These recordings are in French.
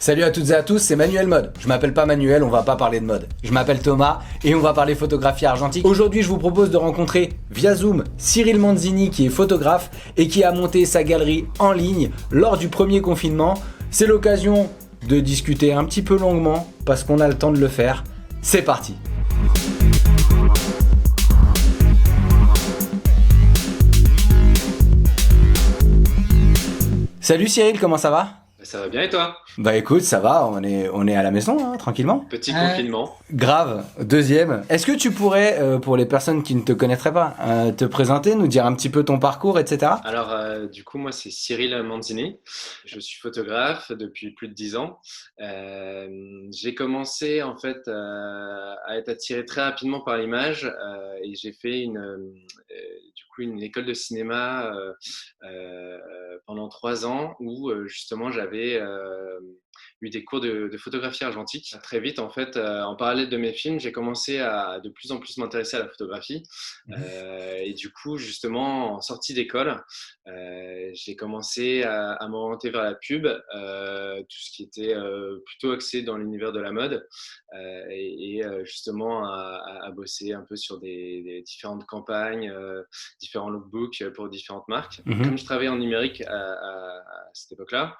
Salut à toutes et à tous, c'est Manuel Mode. Je m'appelle pas Manuel, on va pas parler de mode. Je m'appelle Thomas et on va parler photographie argentique. Aujourd'hui, je vous propose de rencontrer via Zoom Cyril Manzini qui est photographe et qui a monté sa galerie en ligne lors du premier confinement. C'est l'occasion de discuter un petit peu longuement parce qu'on a le temps de le faire. C'est parti. Salut Cyril, comment ça va? Ça va bien et toi? Bah écoute, ça va, on est à la maison, hein, tranquillement. Petit confinement. Grave. Deuxième, est-ce que tu pourrais, pour les personnes qui ne te connaîtraient pas, te présenter, nous dire un petit peu ton parcours, etc. Alors, du coup, moi, c'est Cyril Manzini. Je suis photographe depuis plus de 10 ans. J'ai commencé, en fait, à être attiré très rapidement par l'image et j'ai fait du coup, une école de cinéma pendant 3 ans où, justement, j'avais eu des cours de photographie argentique. Très vite, en fait, en parallèle de mes films, j'ai commencé à de plus en plus m'intéresser à la photographie. Et du coup, justement, en sortie d'école, j'ai commencé à m'orienter vers la pub, tout ce qui était plutôt axé dans l'univers de la mode, justement à bosser un peu sur des différentes campagnes, différents lookbooks pour différentes marques. Comme je travaillais en numérique à cette époque-là,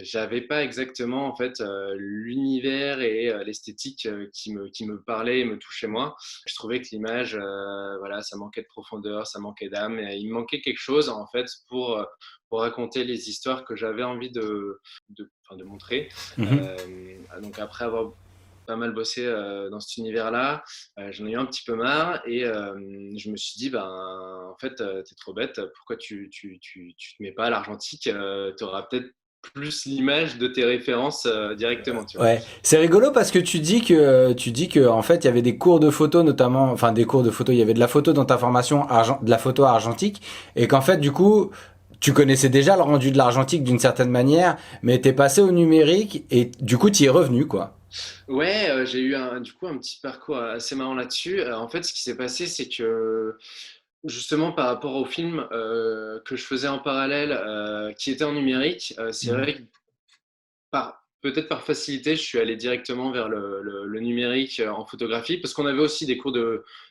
j'avais pas exactement en fait l'univers et l'esthétique qui me parlait et me touchait moi. Je trouvais que l'image, voilà, ça manquait de profondeur, ça manquait d'âme, et il me manquait quelque chose en fait pour raconter les histoires que j'avais envie de montrer. Mhm. Donc après avoir pas mal bossé dans cet univers-là, j'en ai eu un petit peu marre et je me suis dit, ben, en fait, t'es trop bête, pourquoi tu te mets pas à l'argentique, tu auras peut-être plus l'image de tes références directement, tu vois. Ouais, c'est rigolo parce que tu dis que en fait il y avait des cours de photo notamment, enfin des cours de photo, il y avait de la photo dans ta formation de la photo argentique et qu'en fait du coup tu connaissais déjà le rendu de l'argentique d'une certaine manière, mais t'es passé au numérique et du coup tu y es revenu quoi. Ouais, j'ai eu du coup un petit parcours assez marrant là-dessus. En fait, ce qui s'est passé, c'est que justement par rapport au film que je faisais en parallèle, qui était en numérique, c'est Mhm. vrai que peut-être par facilité, je suis allé directement vers le numérique en photographie, parce qu'on avait aussi des cours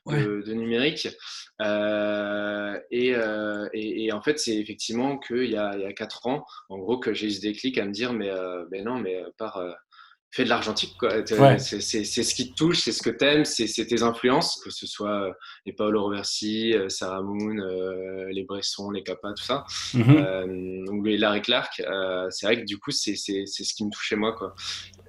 Ouais. de numérique. Et en fait, c'est effectivement qu'il y a 4 ans, en gros, que j'ai eu ce déclic à me dire, mais non, mais fais de l'argentique, quoi. Ouais. C'est ce qui te touche, c'est ce que t'aimes, c'est tes influences, que ce soit les Paolo Roversi, Sarah Moon, les Bresson, les Kappa, tout ça, Mhm. ou les Larry Clark. C'est vrai que du coup, c'est ce qui me touchait moi, quoi.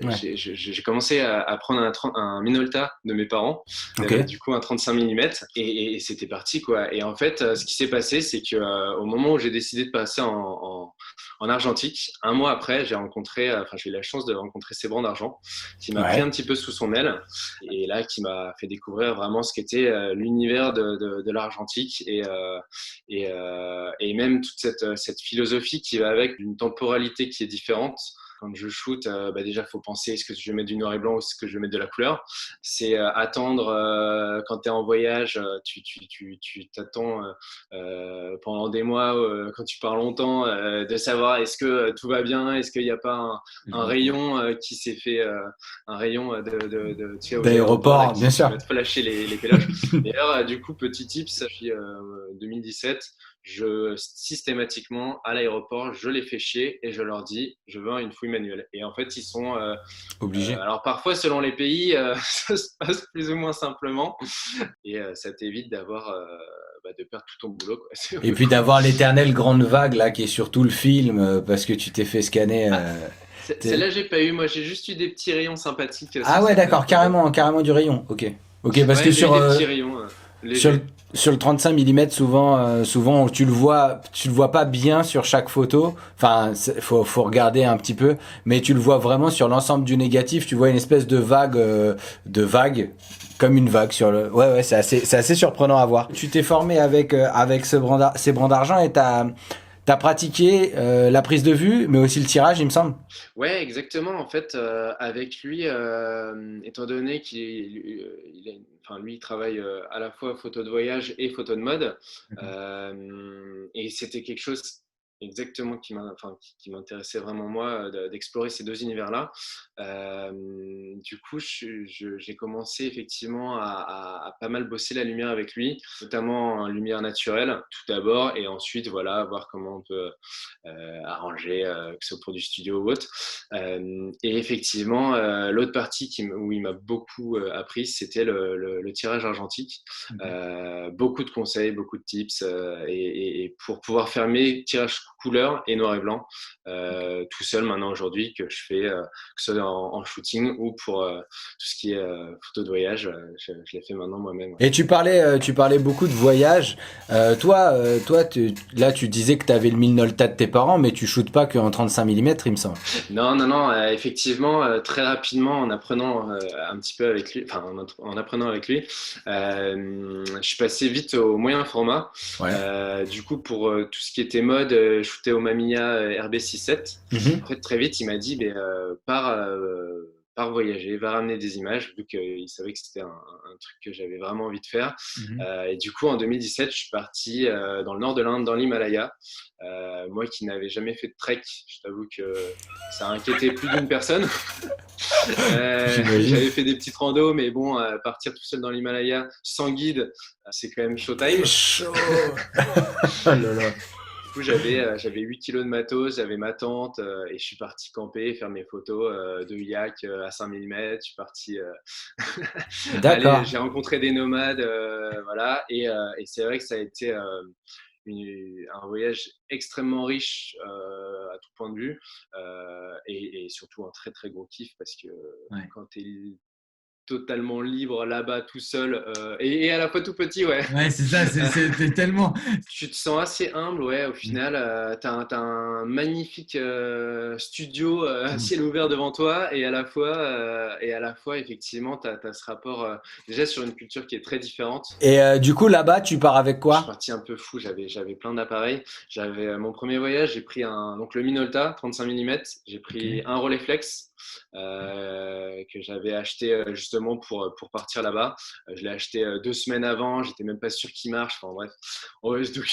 Ouais. J'ai commencé à prendre un Minolta de mes parents, Ok. du coup un 35 mm, et c'était parti, quoi. Et en fait, ce qui s'est passé, c'est que au moment où j'ai décidé de passer en argentique, un mois après, j'ai eu la chance de rencontrer Sébrand d'Argent, qui m'a pris un Ouais. petit peu sous son aile, et là, qui m'a fait découvrir vraiment ce qu'était l'univers de l'argentique, et même toute cette philosophie qui va avec, une temporalité qui est différente. Quand je shoot, déjà, il faut penser, est-ce que je vais mettre du noir et blanc ou est-ce que je vais mettre de la couleur? C'est attendre quand tu es en voyage, tu t'attends pendant des mois, quand tu pars longtemps, de savoir est-ce que tout va bien, est-ce qu'il n'y a pas un rayon qui s'est fait, un rayon tu sais, aux aéroports là, D'aéroport, bien qui sûr. va te flasher les pélages. Et alors, du coup, petit tips, depuis 2017, systématiquement à l'aéroport, je les fais chier et je leur dis, je veux une fouille manuelle. Et en fait, ils sont, Obligé. alors parfois selon les pays, ça se passe plus ou moins simplement, et ça t'évite de perdre tout ton boulot, quoi. Et puis d'avoir l'éternelle grande vague là qui est sur tout le film parce que tu t'es fait scanner. Ah, T'es- celle-là, j'ai pas eu. Moi, j'ai juste eu des petits rayons sympathiques Ah sur ouais, certaines d'accord, photos. carrément, carrément du rayon. Ok. Ok, parce que Ouais, j'ai eu des petits rayons sur le, légers. sur le 35 mm, souvent tu le vois pas bien sur chaque photo. Enfin, faut regarder un petit peu, mais tu le vois vraiment sur l'ensemble du négatif. Tu vois une espèce de vague, comme une vague sur le. Ouais, ouais, c'est assez surprenant à voir. Tu t'es formé avec ces brins d'argent et t'as pratiqué la prise de vue, mais aussi le tirage, il me semble. Ouais, exactement. En fait, avec lui, étant donné enfin, lui, il travaille à la fois photo de voyage et photo de mode, et c'était quelque chose. exactement qui m'intéressait vraiment moi d'explorer ces deux univers-là. Du coup, j'ai commencé effectivement à pas mal bosser la lumière avec lui, notamment en lumière naturelle tout d'abord, et ensuite voilà voir comment on peut arranger, que ce soit pour du studio ou autre. Et effectivement, l'autre partie où il m'a beaucoup appris, c'était le tirage argentique. Okay. Beaucoup de conseils, beaucoup de tips, et pour pouvoir faire mes tirages couleur et noir et blanc tout seul maintenant aujourd'hui, que je fais que ce soit en shooting ou pour tout ce qui est photo de voyage, je l'ai fait maintenant moi-même. Et tu parlais beaucoup de voyage. Toi, là, tu disais que tu avais le Minolta de tes parents, mais tu shootes pas qu'en 35 mm, il me semble. Non, non, non, effectivement, très rapidement, en apprenant un petit peu avec lui, enfin, en apprenant avec lui, je suis passé vite au moyen format. Ouais. Du coup, pour tout ce qui était mode, je shootais au Mamiya RB67. En Mhm. fait, très vite, il m'a dit, ben, pars voyager, va ramener des images, vu qu'il savait que c'était un truc que j'avais vraiment envie de faire. Mhm. Et du coup, en 2017, je suis parti dans le nord de l'Inde, dans l'Himalaya. Moi qui n'avais jamais fait de trek, je t'avoue que ça a inquiété plus d'une personne. J'imagine. J'avais fait des petites randos, mais bon, partir tout seul dans l'Himalaya sans guide, c'est quand même C'est showtime. chaud. Oh là là. Du coup, j'avais 8 kilos de matos, j'avais ma tente et je suis parti camper, faire mes photos de yak à 5 mm. Je suis parti aller, D'accord. j'ai rencontré des nomades, voilà, et c'est vrai que ça a été un voyage extrêmement riche à tout point de vue et surtout un très très gros kiff parce que Ouais. quand tu es totalement libre là-bas tout seul et à la fois tout petit, ouais. Ouais, c'est ça, t'es tellement. Tu te sens assez humble, ouais, au final. T'as un magnifique studio à ciel ouvert devant toi et à la fois effectivement, t'as ce rapport déjà sur une culture qui est très différente. Et du coup, là-bas, tu pars avec Je suis quoi? parti un peu fou, j'avais plein d'appareils. J'avais mon premier voyage, j'ai pris donc le Minolta 35 mm, j'ai Ok. pris un Rolleiflex que j'avais acheté justement pour partir là-bas. Je l'ai acheté 2 semaines avant, j'étais même pas sûr qu'il marche. Enfin bref, donc,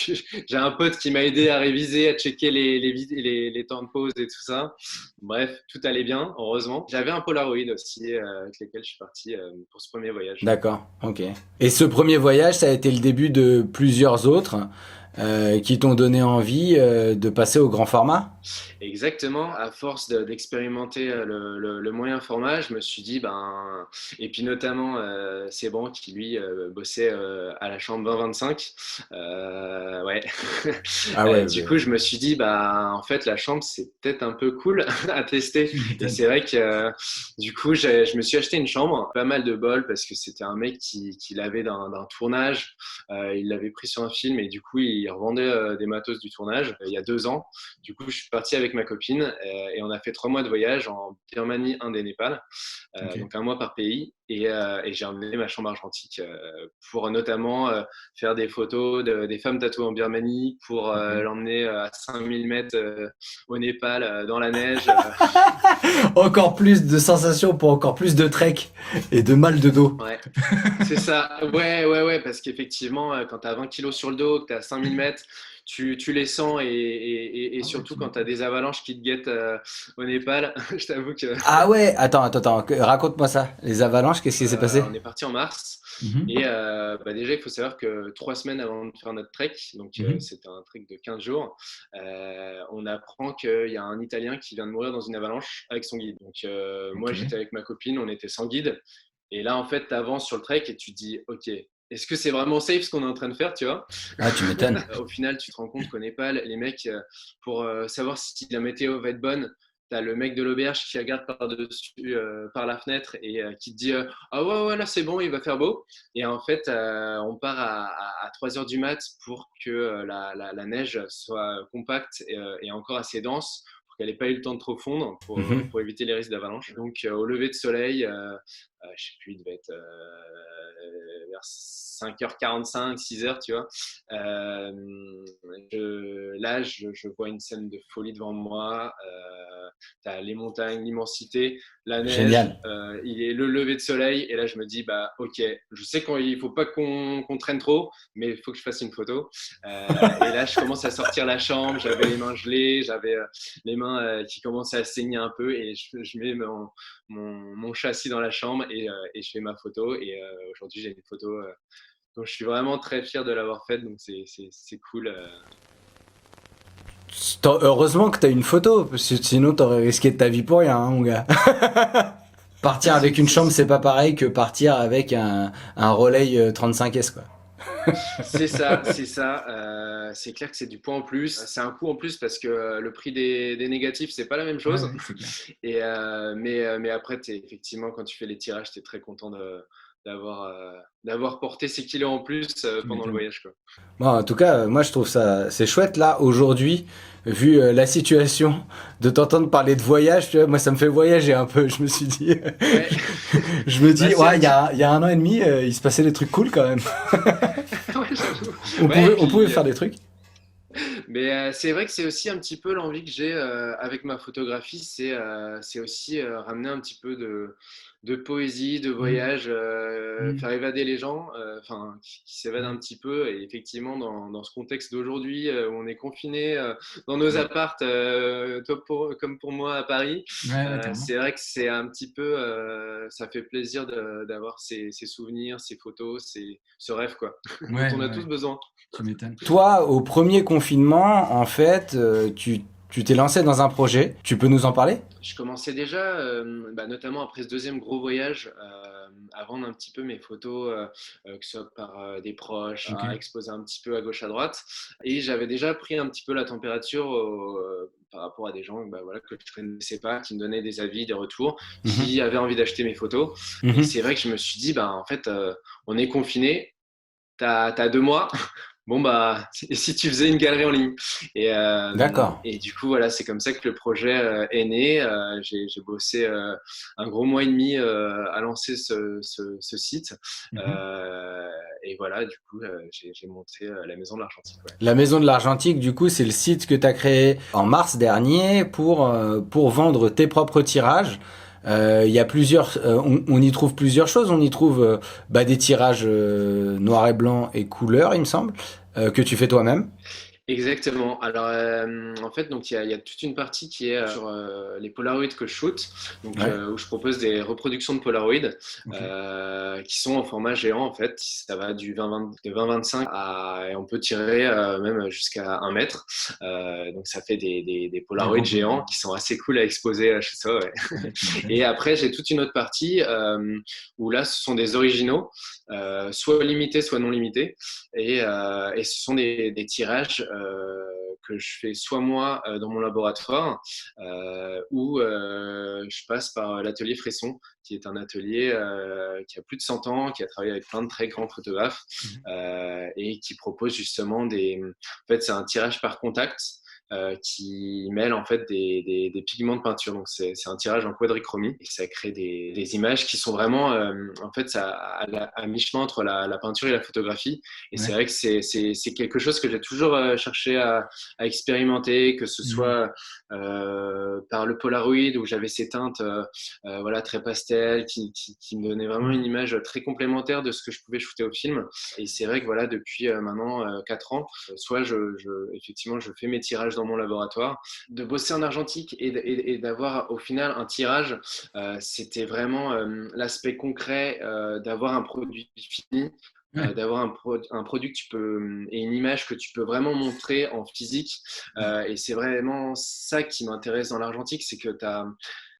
j'ai un pote qui m'a aidé à réviser, à checker les temps de pause et tout ça. Bref, tout allait bien, heureusement. J'avais un Polaroid aussi avec lequel je suis parti pour ce premier voyage. D'accord, ok. Et ce premier voyage, ça a été le début de plusieurs autres qui t'ont donné envie de passer au grand format? Exactement, à force d'expérimenter le moyen format, je me suis dit, ben, et puis notamment Sebran qui lui bossait à la chambre 2025, ouais. Ah ouais, Du coup, je me suis dit, bah, en fait, la chambre c'est peut-être un peu cool à tester. tu Et m'étonnes. c'est vrai que du coup, je me suis acheté une chambre, pas mal de bol parce que c'était un mec qui l'avait d'un tournage, il l'avait pris sur un film et du coup, il revendait des matos du tournage il y a 2 ans. Du coup, je suis parti avec ma copine et on a fait 3 mois de voyage en Birmanie, Inde et Népal, Ok. donc un mois par pays. Et j'ai emmené ma chambre argentique pour notamment faire des photos des femmes tatouées en Birmanie, pour Ok. l'emmener à 5000 mètres au Népal, dans la neige. Encore plus de sensations pour encore plus de trek et de mal de dos. Ouais, c'est ça. Ouais, ouais, ouais, parce qu'effectivement, quand tu as 20 kilos sur le dos, que tu as 5000 mètres, tu les sens et Ah ouais, surtout tu quand tu as m'étonnes. des avalanches qui te guettent au Népal, je t'avoue que Ah ouais, attends, raconte-moi ça. Les avalanches, qu'est-ce qui s'est passé? on est parti en mars. Mhm. Et bah déjà, il faut savoir que 3 semaines avant de faire notre trek, donc Mhm. c'était un trek de 15 jours, on apprend qu'il y a un Italien qui vient de mourir dans une avalanche avec son guide. Donc Ok. moi, j'étais avec ma copine, on était sans guide. Et là, en fait, tu avances sur le trek et tu te dis, OK, est-ce que c'est vraiment safe ce qu'on est en train de faire, tu vois? Ah, tu m'étonnes. Au final, tu te rends compte qu'au Népal, les mecs, pour savoir si la météo va être bonne, t'as le mec de l'auberge qui regarde par-dessus, par la fenêtre et qui te dit ah ouais, ouais, là c'est bon, il va faire beau. Et en fait, on part à 3 heures du mat pour que la neige soit compacte et encore assez dense pour qu'elle n'ait pas eu le temps de trop fondre Mhm. pour éviter les risques d'avalanche. Donc, au lever de soleil, je sais plus, il devait être vers 5h45, 6h, tu vois. Là, je vois une scène de folie devant moi. Tu as les montagnes, l'immensité, la neige, Génial. il est le lever de soleil. Et là, je me dis, bah, ok, je sais qu'il ne faut pas qu'on traîne trop, mais il faut que je fasse une photo. Et là, je commence à sortir la chambre. J'avais les mains gelées, j'avais les mains qui commençaient à saigner un peu. Et je mets mon châssis dans la chambre et je fais ma photo. Et aujourd'hui, j'ai une photo dont je suis vraiment très fier de l'avoir faite. Donc, c'est cool. Heureusement que t'as une photo, parce que sinon t'aurais risqué ta vie pour rien, hein, mon gars. Partir avec une chambre, c'est pas pareil que partir avec un Relay 35S, quoi. C'est ça, c'est ça. C'est clair que c'est du poids en plus. C'est un coût en plus parce que le prix des négatifs, c'est pas la même Ouais, chose. ouais, c'est clair. Mais après, effectivement, quand tu fais les tirages, tu es très content d'avoir porté ces kilos en plus Tu pendant le m'étonnes. voyage, quoi. Bon, en tout cas, moi je trouve ça c'est chouette là aujourd'hui, vu la situation, de t'entendre parler de voyage. Tu vois, moi ça me fait voyager un peu. Je me suis dit, Ouais, je me bah, dis, c'est ouais, un petit. il y a un an et demi, il se passait des trucs cool quand même. Ouais, j'avoue. Ouais, et On pouvait puis, faire des trucs. mais c'est vrai que c'est aussi un petit peu l'envie que j'ai avec ma photographie, c'est aussi ramener un petit peu de poésie, de Mm, voyage, mm. faire évader les gens, enfin qui s'évadent un petit peu. Et effectivement, dans ce contexte d'aujourd'hui où on est confiné dans nos appartes, comme pour moi à Paris, Ouais, ouais, carrément. c'est vrai que c'est un petit peu, ça fait plaisir d'avoir ces souvenirs, ces photos, ce rêve quoi, dont Ouais, on a ouais. tous besoin. Tu m'étonnes. Toi, au premier confinement, en fait, tu t'es lancé dans un projet. Tu peux nous en parler? Je commençais déjà, notamment après ce deuxième gros voyage, à vendre un petit peu mes photos, que ce soit par des proches, Ok. à exposer un petit peu à gauche, à droite. Et j'avais déjà pris un petit peu la température par rapport à des gens voilà, que je ne connaissais pas, qui me donnaient des avis, des retours, Mhm. qui avaient envie d'acheter mes photos. Et Mhm. c'est vrai que je me suis dit, en fait, on est confiné, t'as 2 mois. Bon, bah, et si tu faisais une galerie en ligne? D'accord. Et du coup, voilà, c'est comme ça que le projet est né. J'ai bossé un gros mois et demi à lancer ce site. Mhm. Euh, et voilà, du coup, j'ai monté la Maison de l'Argentique. Ouais. La Maison de l'Argentique, du coup, c'est le site que tu as créé en mars dernier pour vendre tes propres tirages. Il y a plusieurs, on y trouve plusieurs choses. On y trouve des tirages noir et blanc et couleur, il me semble, que tu fais toi-même. Exactement. Alors, en fait, donc il y a toute une partie qui est sur les Polaroids que je shoot, donc Ouais. où je propose des reproductions de Polaroid Ok. qui sont en format géant en fait. Ça va de 20-25 et on peut tirer même jusqu'à 1 mètre. Donc ça fait des Des Polaroids gros Polaroids. géants qui sont assez cool à exposer chez soi. Ouais. Ouais, tu m'étonnes. Et après, j'ai toute une autre partie où là, ce sont des originaux, soit limités, soit non limités. Et ce sont des tirages que je fais soit moi dans mon laboratoire ou je passe par l'atelier Fresson, qui est un atelier qui a plus de 100 ans, qui a travaillé avec plein de très grands photographes Mhm. et qui propose justement En fait, c'est un tirage par contact. Qui mêle en fait des pigments de peinture. Donc c'est un tirage en quadrichromie et ça crée des images qui sont vraiment en fait ça, à mi-chemin entre la peinture et la photographie. Et c'est Ouais. vrai que c'est quelque chose que j'ai toujours cherché à expérimenter, que ce Mhm. soit par le Polaroid où j'avais ces teintes voilà, très pastel qui me donnaient vraiment une Mhm. image très complémentaire de ce que je pouvais shooter au film. Et c'est vrai que voilà, depuis maintenant 4 ans, soit effectivement je fais mes tirages dans mon laboratoire, de bosser en argentique et d'avoir au final un tirage, c'était vraiment l'aspect concret d'avoir un produit fini, Ouais. d'avoir un produit que tu peux et une image que tu peux vraiment montrer en physique. Et c'est vraiment ça qui m'intéresse dans l'argentique, c'est que tu as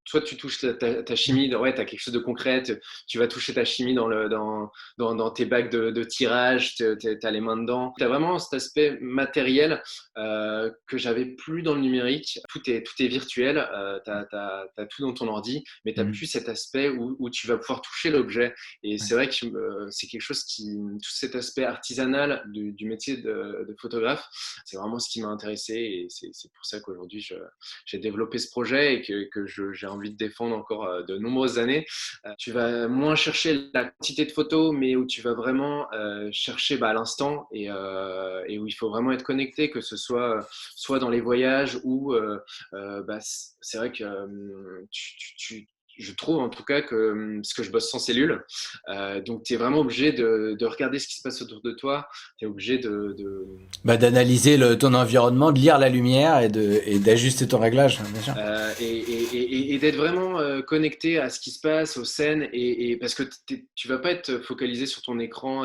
soit tu touches ta chimie, ouais, tu as quelque chose de concret, tu vas toucher ta chimie dans tes bacs de tirage, tu as les mains dedans. Tu as vraiment cet aspect matériel que j'avais plus dans le numérique. Tout est virtuel, tu as tout dans ton ordi, mais tu n'as Mhm. plus cet aspect où tu vas pouvoir toucher l'objet. Et Ouais. c'est vrai que c'est quelque chose tout cet aspect artisanal du métier de photographe, c'est vraiment ce qui m'a intéressé et c'est pour ça qu'aujourd'hui j'ai développé ce projet et que j'ai envie de défendre encore de nombreuses années. Tu vas moins chercher la quantité de photos, mais où tu vas vraiment chercher l'instant et où il faut vraiment être connecté, que ce soit dans les voyages ou c'est vrai que je trouve en tout cas que, parce que je bosse sans cellule, donc tu es vraiment obligé de regarder ce qui se passe autour de toi, tu es obligé D'analyser ton environnement, de lire la lumière et d'ajuster ton réglage, bien sûr. et d'être vraiment connecté à ce qui se passe, aux scènes, et parce que tu vas pas être focalisé sur ton écran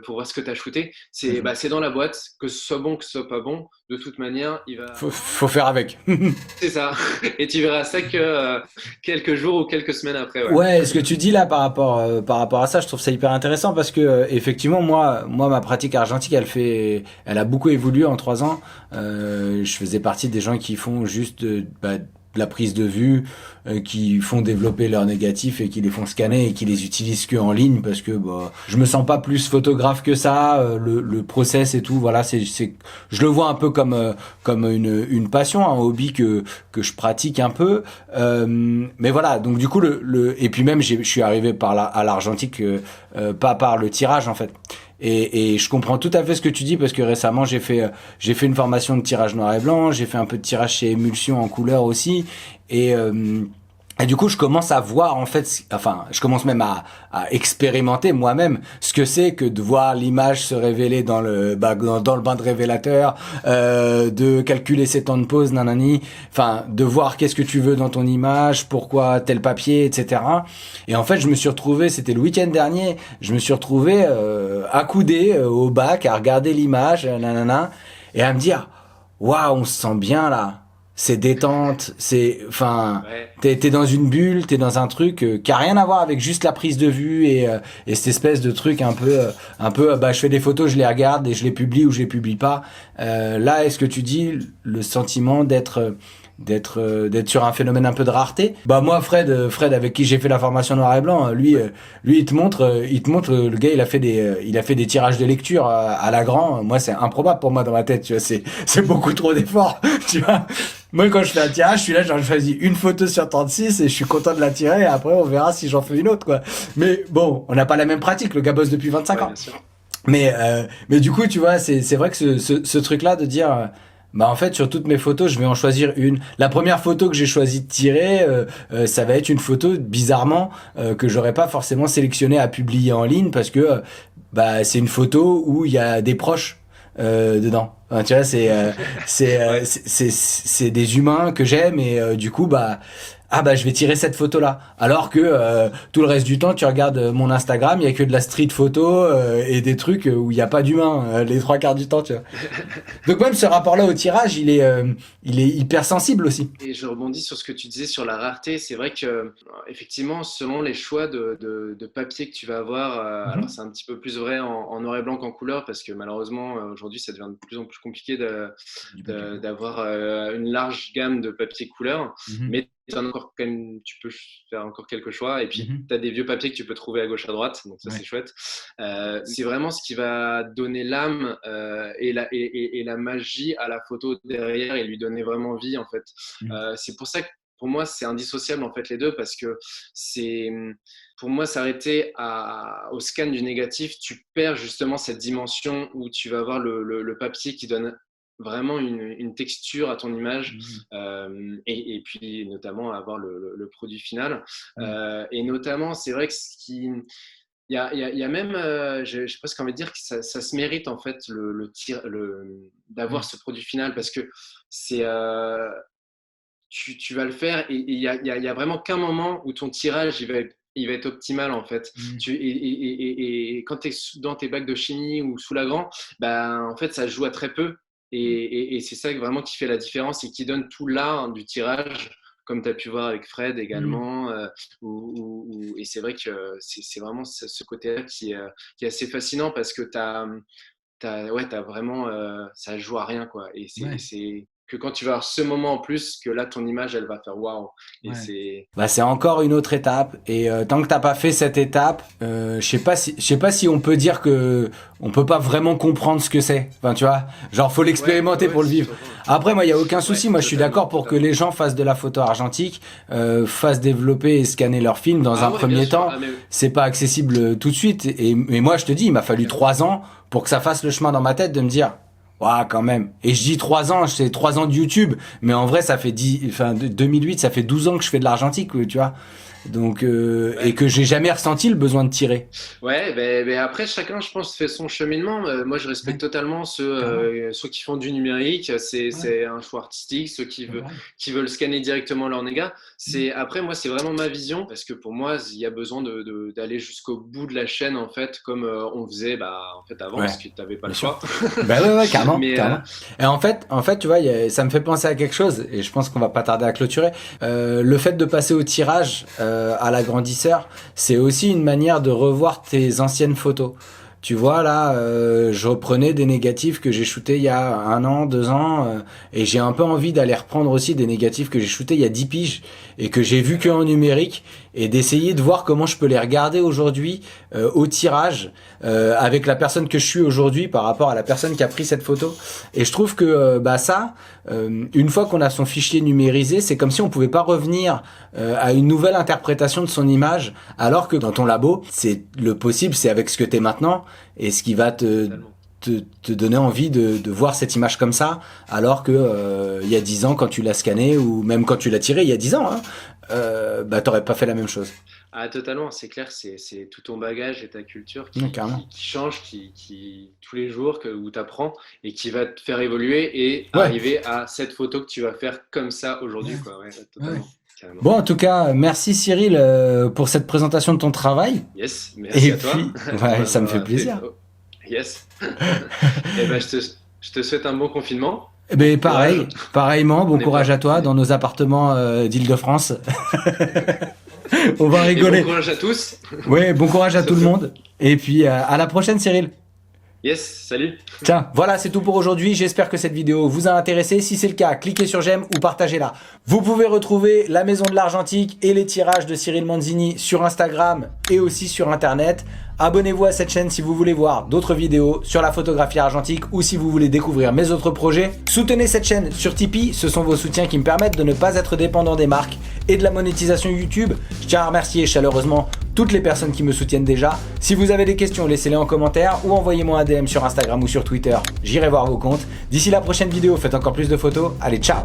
pour voir ce que tu as shooté. C'est dans la boîte, que ce soit bon, que ce soit pas bon, de toute manière, il va. Faut faire avec. C'est ça. Et tu verras ça que quelques jours ou quelques semaines après. Ouais. Ouais, ce que tu dis là par rapport à ça, je trouve ça hyper intéressant parce que effectivement moi ma pratique argentique elle a beaucoup évolué en 3 ans. Je faisais partie des gens qui font juste de la prise de vue, qui font développer leurs négatifs et qui les font scanner et qui les utilisent que en ligne parce que je me sens pas plus photographe que ça. Le process et tout, voilà, je le vois un peu comme une passion, un hobby que je pratique un peu. Mais voilà, donc du coup et puis même je suis arrivé à l'argentique pas par le tirage en fait. Et je comprends tout à fait ce que tu dis parce que récemment j'ai fait une formation de tirage noir et blanc, j'ai fait un peu de tirage chez Émulsion en couleur aussi et du coup, je commence à voir en fait, enfin, je commence même à expérimenter moi-même ce que c'est que de voir l'image se révéler dans le bain de révélateur, de calculer ses temps de pause, nanani, enfin, de voir qu'est-ce que tu veux dans ton image, pourquoi tel papier, etc. Et en fait, je me suis retrouvé, c'était le week-end dernier, je me suis retrouvé accoudé au bac à regarder l'image, nanana, et à me dire, waouh, on se sent bien là. C'est détente, enfin, Ouais. t'es dans une bulle, t'es dans un truc qui a rien à voir avec juste la prise de vue et cette espèce de truc je fais des photos, je les regarde et je les publie ou je les publie pas. Là, est-ce que tu dis le sentiment d'être sur un phénomène un peu de rareté? Moi, Fred avec qui j'ai fait la formation noir et blanc, lui, il te montre, le gars, il a fait des tirages de lecture à la grand. Moi, c'est improbable pour moi dans ma tête, tu vois, c'est beaucoup trop d'efforts, tu vois. Moi, quand je fais un tirage, je suis là, j'en choisis une photo sur 36 et je suis content de la tirer et après, on verra si j'en fais une autre, quoi. Mais bon, on n'a pas la même pratique, le gars bosse depuis 25 Ouais, ans. bien sûr. Mais du coup, tu vois, c'est vrai que ce truc-là de dire, en fait, sur toutes mes photos, je vais en choisir une. La première photo que j'ai choisi de tirer, ça va être une photo, bizarrement, que j'aurais pas forcément sélectionnée à publier en ligne parce que, c'est une photo où il y a des proches dedans. Enfin, tu vois, Ouais. c'est des humains que j'aime et du coup, je vais tirer cette photo là alors que tout le reste du temps tu regardes mon Instagram, il y a que de la street photo et des trucs où il y a pas d'humain les 3 quarts du temps, tu vois. Donc même ce rapport là au tirage, il est hyper sensible aussi. Et je rebondis sur ce que tu disais sur la rareté. C'est vrai que, effectivement, selon les choix de papier que tu vas avoir, alors c'est un petit peu plus vrai en noir et blanc qu'en couleur, parce que malheureusement, aujourd'hui, ça devient de plus en plus compliqué Du papier couleur. d'avoir une large gamme de papiers couleur. Mhm. Mais encore, quand même, tu peux faire encore quelques choix. Et puis, Mhm. tu as des vieux papiers que tu peux trouver à gauche, à droite. Donc, ça, Ouais. c'est chouette. C'est vraiment ce qui va donner l'âme et la magie à la photo derrière et lui donner vraiment vie, en fait. Mhm. C'est pour ça que pour moi, c'est indissociable en fait les deux parce que c'est pour moi s'arrêter au scan du négatif, tu perds justement cette dimension où tu vas avoir le papier qui donne vraiment une texture à ton image Mhm. et puis notamment avoir le produit final. Mhm. Et notamment, c'est vrai que il y a même, j'ai presque envie de dire que ça se mérite en fait d'avoir Mhm. ce produit final parce que c'est tu vas le faire et il y a vraiment qu'un moment où ton tirage il va être optimal en fait. Mhm. Et quand tu es dans tes bacs de chimie ou sous Lagrange, en fait ça se joue à très peu et c'est ça vraiment qui fait la différence et qui donne tout l'art du tirage comme tu as pu voir avec Fred Mhm. également. Et c'est vrai que c'est vraiment ce côté-là qui est assez fascinant parce que ouais, t'as vraiment, ça joue à rien quoi. Et Ouais. que quand tu vas avoir ce moment en plus, que là, ton image, elle va faire waouh. Et c'est encore une autre étape. Et tant que t'as pas fait cette étape, je sais pas si on peut dire que on peut pas vraiment comprendre ce que c'est. Enfin, tu vois, genre faut l'expérimenter pour le vivre. Après, moi, il y a aucun souci. Moi, je suis d'accord pour que les gens fassent de la photo argentique, fassent développer et scanner leurs films dans un premier temps. C'est pas accessible tout de suite. Mais moi, je te dis, il m'a fallu 3 ans pour que ça fasse le chemin dans ma tête de me dire. Ouais, quand même. Et je dis 3 ans, c'est 3 ans de YouTube, mais en vrai, ça fait 2008, ça fait 12 ans que je fais de l'argentique, tu vois. Donc, et que j'ai jamais ressenti le besoin de tirer. Ouais, ben après, chacun, je pense, fait son cheminement. Moi, je respecte totalement ceux qui font du numérique. C'est un choix artistique. Ceux qui veulent scanner directement leur néga. Après, moi, c'est vraiment ma vision. Parce que pour moi, il y a besoin d'aller jusqu'au bout de la chaîne, en fait, comme on faisait en fait, avant, parce que tu n'avais pas le choix. Ouais, carrément. Carrément. Et en fait, tu vois, ça me fait penser à quelque chose, et je pense qu'on va pas tarder à clôturer. Le fait de passer au tirage, à l'agrandisseur, c'est aussi une manière de revoir tes anciennes photos. Tu vois, là, je reprenais des négatifs que j'ai shootés il y a 1 an, 2 ans, et j'ai un peu envie d'aller reprendre aussi des négatifs que j'ai shootés il y a 10 piges, et que j'ai vu que en numérique, et d'essayer de voir comment je peux les regarder aujourd'hui au tirage, avec la personne que je suis aujourd'hui par rapport à la personne qui a pris cette photo. Et je trouve que une fois qu'on a son fichier numérisé, c'est comme si on pouvait pas revenir à une nouvelle interprétation de son image, alors que dans ton labo, c'est le possible, c'est avec ce que t'es maintenant, et ce qui va te donner envie de voir cette image comme ça, alors que il y a 10 ans, quand tu l'as scanné, ou même quand tu l'as tiré il y a 10 ans, t'aurais pas fait la même chose. Ah, totalement, c'est clair, c'est tout ton bagage et ta culture qui change, qui tous les jours, où tu apprends et qui va te faire évoluer et arriver à cette photo que tu vas faire comme ça aujourd'hui. Totalement. Bon, en tout cas, merci Cyril pour cette présentation de ton travail. Yes, merci à toi. Ça me fait plaisir. Yes. Et je te souhaite un bon confinement. Pareillement, bon courage à toi dans nos appartements d'Île-de-France. On va rigoler. Et bon courage à tous. Ouais, bon courage à tout le monde. Et puis à la prochaine Cyril. Yes, salut. Tiens, voilà, c'est tout pour aujourd'hui. J'espère que cette vidéo vous a intéressé. Si c'est le cas, cliquez sur j'aime ou partagez-la. Vous pouvez retrouver la Maison de l'Argentique et les tirages de Cyril Manzini sur Instagram et aussi sur Internet. Abonnez-vous à cette chaîne si vous voulez voir d'autres vidéos sur la photographie argentique ou si vous voulez découvrir mes autres projets. Soutenez cette chaîne sur Tipeee, ce sont vos soutiens qui me permettent de ne pas être dépendant des marques et de la monétisation YouTube. Je tiens à remercier chaleureusement toutes les personnes qui me soutiennent déjà. Si vous avez des questions, laissez-les en commentaire ou envoyez-moi un DM sur Instagram ou sur Twitter. J'irai voir vos comptes. D'ici la prochaine vidéo, faites encore plus de photos. Allez, ciao!